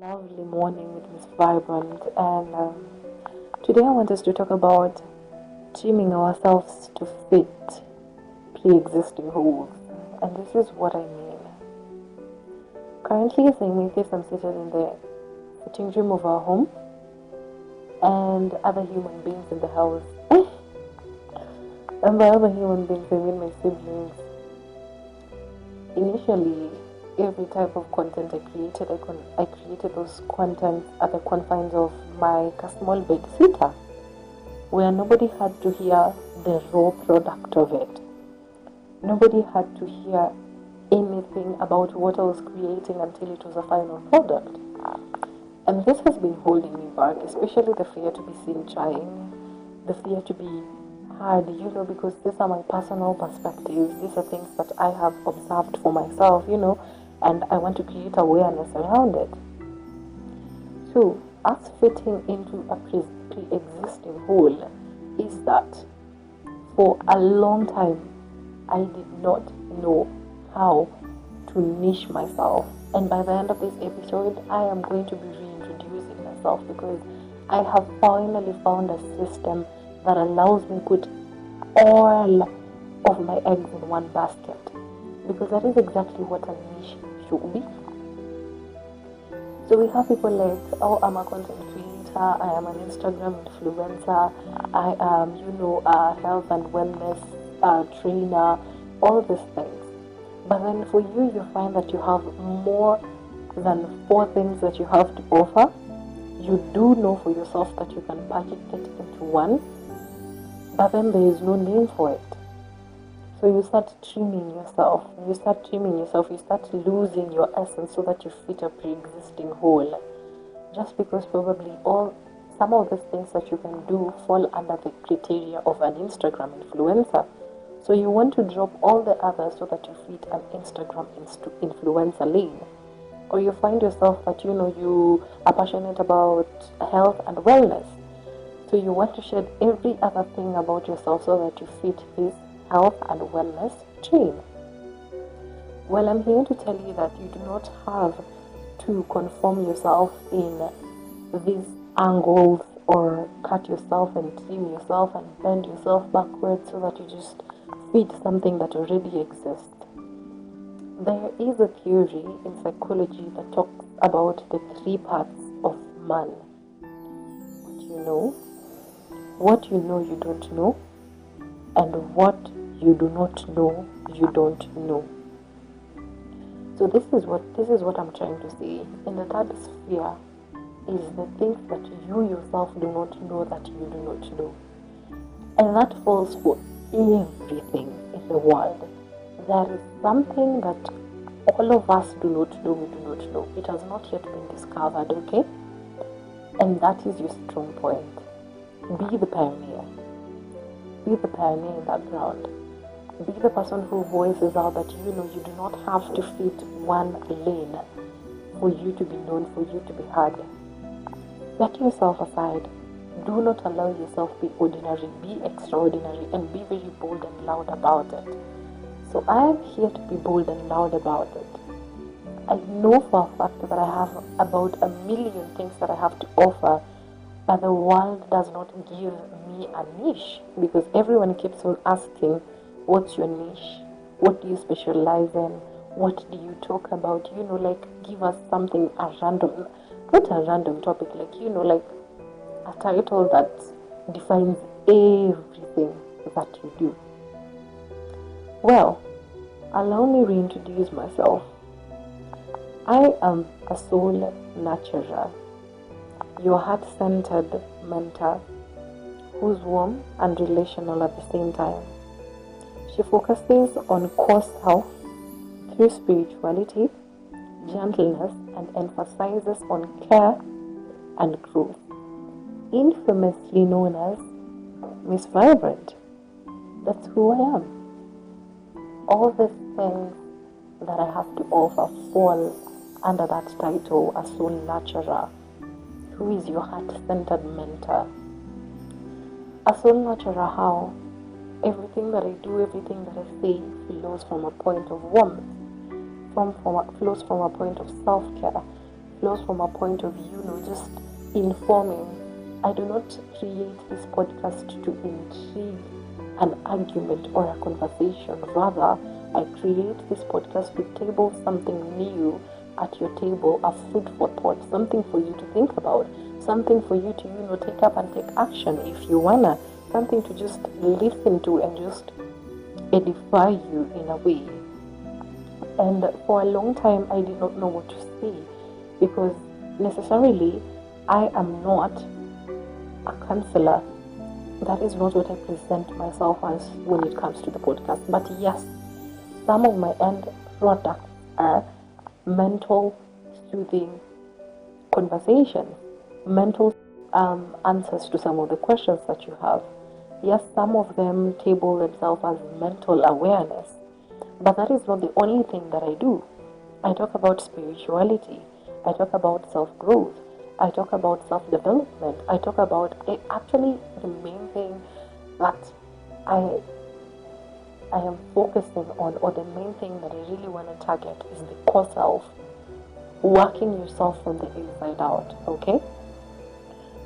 Lovely morning with Miss Vibrant, and today I want us to talk about trimming ourselves to fit pre-existing holes. And this is what I mean. Currently, as I make this, I'm seated in the sitting room of our home, and other human beings in the house. And by other human beings, I mean my siblings. Initially, every type of content I created those contents at the confines of my small bed sitter, where nobody had to hear the raw product of it. Nobody had to hear anything about what I was creating until it was a final product. And this has been holding me back, especially the fear to be seen trying, the fear to be heard, because these are my personal perspectives. These are things that I have observed for myself, and I want to create awareness around it. So, us fitting into a pre-existing hole is that for a long time, I did not know how to niche myself. And by the end of this episode, I am going to be reintroducing myself because I have finally found a system that allows me to put all of my eggs in one basket. Because that is exactly what a niche should be. So we have people like, oh, I'm a content creator, I am an Instagram influencer, I am, a health and wellness trainer, all these things. But then for you, you find that you have more than 4 things that you have to offer. You do know for yourself that you can package it into one, but then there is no name for it. So you start trimming yourself, you start losing your essence so that you fit a pre-existing hole. Just because probably some of the things that you can do fall under the criteria of an Instagram influencer. So you want to drop all the others so that you fit an Instagram influencer lane. Or you find yourself that you are passionate about health and wellness. So you want to shed every other thing about yourself so that you fit this health and wellness chain. Well, I'm here to tell you that you do not have to conform yourself in these angles or cut yourself and trim yourself and bend yourself backwards so that you just fit something that already exists. There is a theory in psychology that talks about the 3 parts of man. What you know you don't know, and what you do not know you don't know. So this is what I'm trying to say. In the third sphere is the things that you yourself do not know that you do not know. And that falls for everything in the world. There is something that all of us do not know, we do not know. It has not yet been discovered, okay? And that is your strong point. Be the pioneer. Be the pioneer in that ground. Be the person who voices out that you do not have to fit one lane for you to be known, for you to be heard. Set yourself aside. Do not allow yourself to be ordinary. Be extraordinary and be very bold and loud about it. So I am here to be bold and loud about it. I know for a fact that I have about 1 million things that I have to offer, but the world does not give me a niche because everyone keeps on asking, what's your niche? What do you specialize in? What do you talk about? Give us something, not a random topic, like a title that defines everything that you do. Well, allow me to reintroduce myself. I am a soul nurturer, your heart-centered mentor who's warm and relational at the same time. She focuses on core self through spirituality, gentleness, and emphasizes on care and growth. Infamously known as Miss Vibrant. That's who I am. All the things that I have to offer fall under that title, a soul nurturer, who is your heart-centered mentor. A soul nurturer, how? Everything that I do, everything that I say flows from a point of warmth, flows from a point of self-care, flows from a point of view, just informing. I do not create this podcast to intrigue an argument or a conversation. Rather, I create this podcast to table something new at your table, a food for thought, something for you to think about, something for you to, take up and take action if you wanna, something to just listen to and just edify you in a way. And for a long time, I did not know what to say because necessarily I am not a counselor. That is not what I present myself as when it comes to the podcast. But yes, some of my end products are mental soothing conversations, mental answers to some of the questions that you have. Yes, some of them table themselves as mental awareness, but that is not the only thing that I do. I talk about spirituality, I talk about self-growth, I talk about self-development, I talk about actually the main thing that I am focusing on, or the main thing that I really want to target, is the core self, working yourself from the inside out. Okay,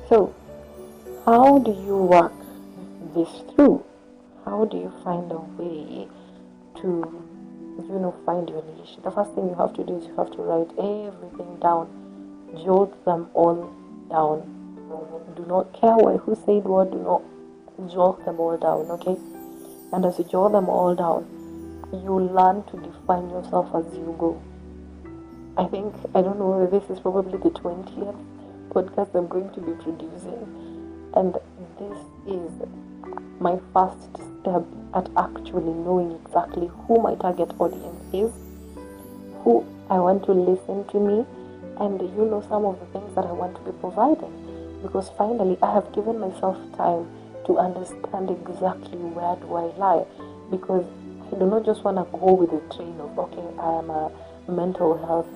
so how do you work this through? How do you find a way to find your niche? The first thing you have to do is you have to write everything down, jot them all down. Do not care who said what, do not jot them all down. Okay, and as you jot them all down, you learn to define yourself as you go. I don't know, this is probably the 20th podcast I'm going to be producing, and this is my first step at actually knowing exactly who my target audience is, who I want to listen to me, and some of the things that I want to be providing, because finally I have given myself time to understand exactly where do I lie, because I do not just want to go with the train of, okay, I am a mental health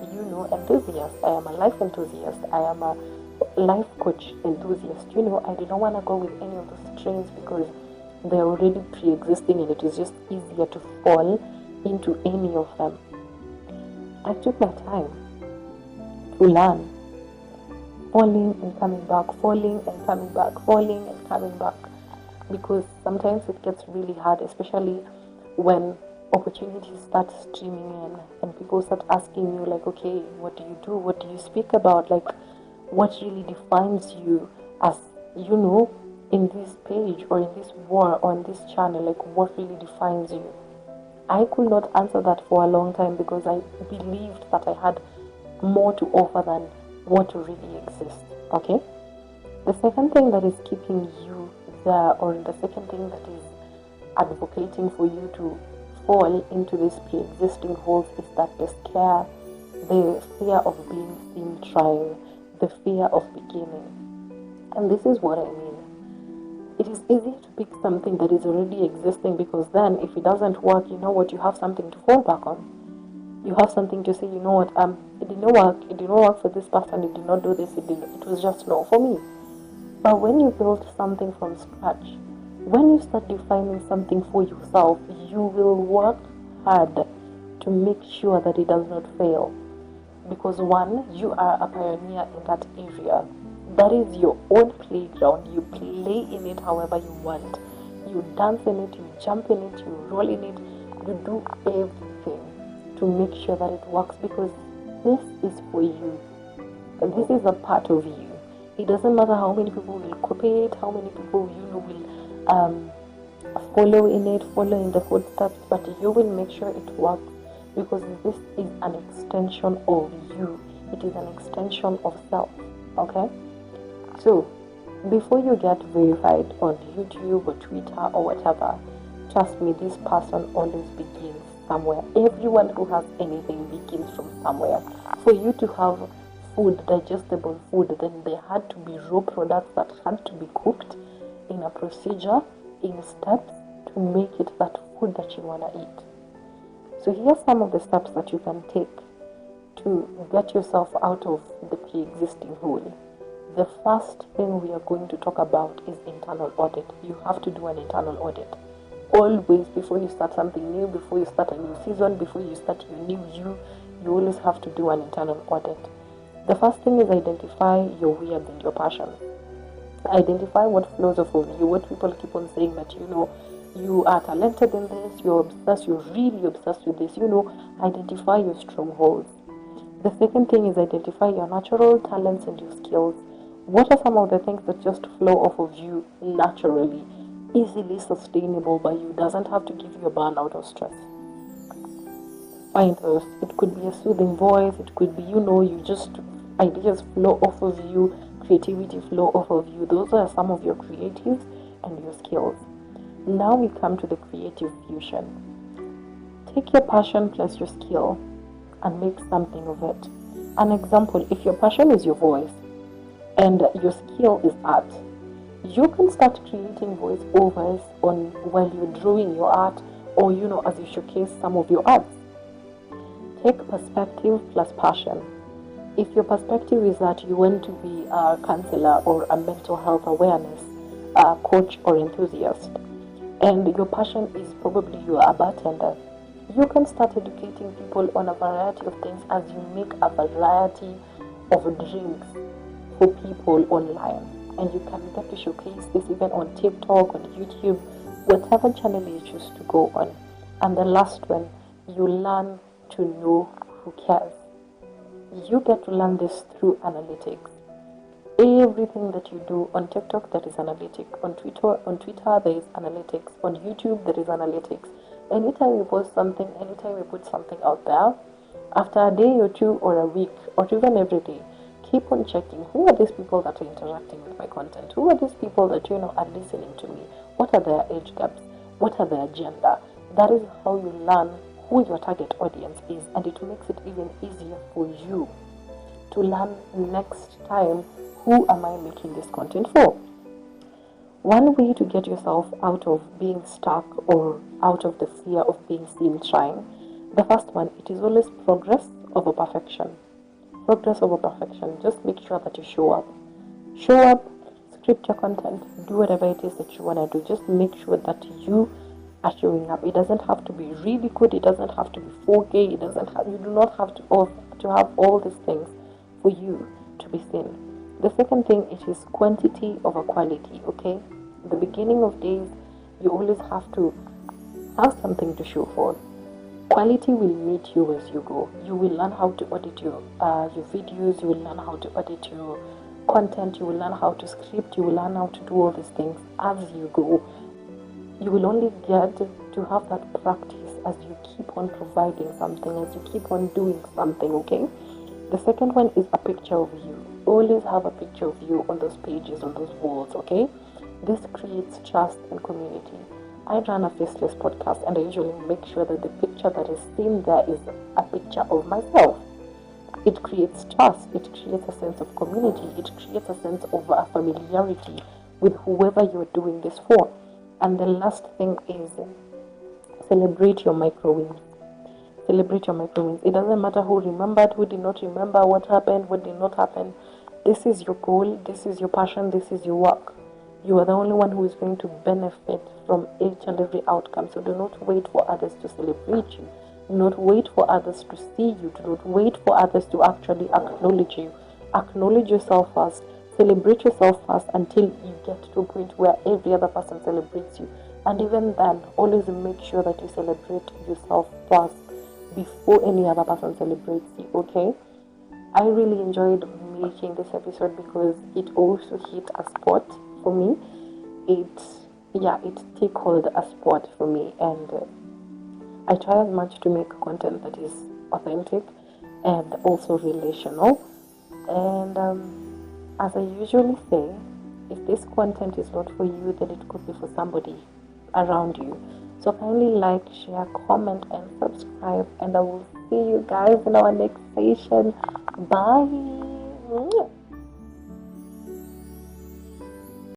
enthusiast, I am a life enthusiast, I am a life coach enthusiast. I do not want to go with any of those trains because they're already pre-existing and it is just easier to fall into any of them. I took my time to learn, falling and coming back, falling and coming back, falling and coming back, because sometimes it gets really hard, especially when opportunities start streaming in and people start asking you, like, okay, what do you do, what do you speak about, like, what really defines you as, in this page or in this war or in this channel, like, what really defines you? I could not answer that for a long time because I believed that I had more to offer than what really exists. Okay, the second thing that is keeping you there, or the second thing that is advocating for you to fall into these pre-existing holes, is that the scare, the fear of being seen trying, the fear of beginning. And this is what I mean. It is easy to pick something that is already existing, because then if it doesn't work, you have something to fall back on. You have something to say, it did not work for this person, it did not do this, it was just no for me. But when you build something from scratch, when you start defining something for yourself, you will work hard to make sure that it does not fail. Because one, you are a pioneer in that area. That is your own playground. You play in it however you want. You dance in it, you jump in it, you roll in it, you do everything to make sure that it works, because this is for you. This is a part of you. It doesn't matter how many people will copy it, how many people will follow in the footsteps, but you will make sure it works, because this is an extension of you. It is an extension of self. Okay? So, before you get verified on YouTube or Twitter or whatever, trust me, this person always begins somewhere. Everyone who has anything begins from somewhere. For you to have food, digestible food, then there had to be raw products that had to be cooked in a procedure, in steps, to make it that food that you want to eat. So here's some of the steps that you can take to get yourself out of the pre-existing hole. The first thing we are going to talk about is internal audit. You have to do an internal audit. Always, before you start something new, before you start a new season, before you start your new you always have to do an internal audit. The first thing is identify your weird and your passion. Identify what flows off of you, what people keep on saying that, you are talented in this, you're obsessed, you're really obsessed with this, identify your strongholds. The second thing is identify your natural talents and your skills. What are some of the things that just flow off of you naturally, easily sustainable by you, doesn't have to give you a burnout or stress? Find those. It could be a soothing voice, it could be, you just, ideas flow off of you, creativity flow off of you. Those are some of your creatives and your skills. Now we come to the creative fusion. Take your passion plus your skill and make something of it. An example, if your passion is your voice and your skill is art, you can start creating voiceovers while you're drawing your art, or as you showcase some of your arts. Take perspective plus passion. If your perspective is that you want to be a counselor or a mental health awareness coach or enthusiast, and your passion is probably you are a bartender, you can start educating people on a variety of things as you make a variety of drinks for people online. And you can get to showcase this even on TikTok, on YouTube, whatever channel you choose to go on. And the last one, you learn to know who cares. You get to learn this through analytics. Everything that you do on TikTok, that is analytic. On Twitter there is analytics. On YouTube there is analytics. Anytime you post something, anytime you put something out there, after a day or two or a week or even every day, keep on checking who are these people that are interacting with my content, who are these people that are listening to me, what are their age gaps, what are their agenda. That is how you learn who your target audience is, and it makes it even easier for you to learn next time, who am I making this content for? One way to get yourself out of being stuck or out of the fear of being seen trying, the first one, it is always progress over perfection. Progress over perfection. Just make sure that you show up. Show up, script your content, do whatever it is that you want to do. Just make sure that you are showing up. It doesn't have to be really good. It doesn't have to be 4K. You do not have to have all these things for you to be seen. The second thing, it is quantity over quality, okay? At the beginning of days, you always have to have something to show for. Quality will meet you as you go. You will learn how to edit your videos, you will learn how to edit your content, you will learn how to script, you will learn how to do all these things as you go. You will only get to have that practice as you keep on providing something, as you keep on doing something, okay? The second one is a picture of you. Always have a picture of you on those pages, on those walls, okay? This creates trust and community. I run a faceless podcast, and I usually make sure that the picture that is seen there is a picture of myself. It creates trust, it creates a sense of community, it creates a sense of a familiarity with whoever you're doing this for. And the last thing is celebrate your micro wins. Celebrate your micro wins. It doesn't matter who remembered, who did not remember, what happened, what did not happen. This is your goal, this is your passion, this is your work. You are the only one who is going to benefit from each and every outcome. So do not wait for others to celebrate you. Do not wait for others to see you. Do not wait for others to actually acknowledge you. Acknowledge yourself first. Celebrate yourself first until you get to a point where every other person celebrates you. And even then, always make sure that you celebrate yourself first before any other person celebrates you, okay? I really enjoyed making this episode because it also hit a spot for me. It tickled a spot for me, and I try as much to make content that is authentic and also relational. And as I usually say, if this content is not for you, then it could be for somebody around you. So kindly like, share, comment, and subscribe, and I will see you guys in our next session. Bye.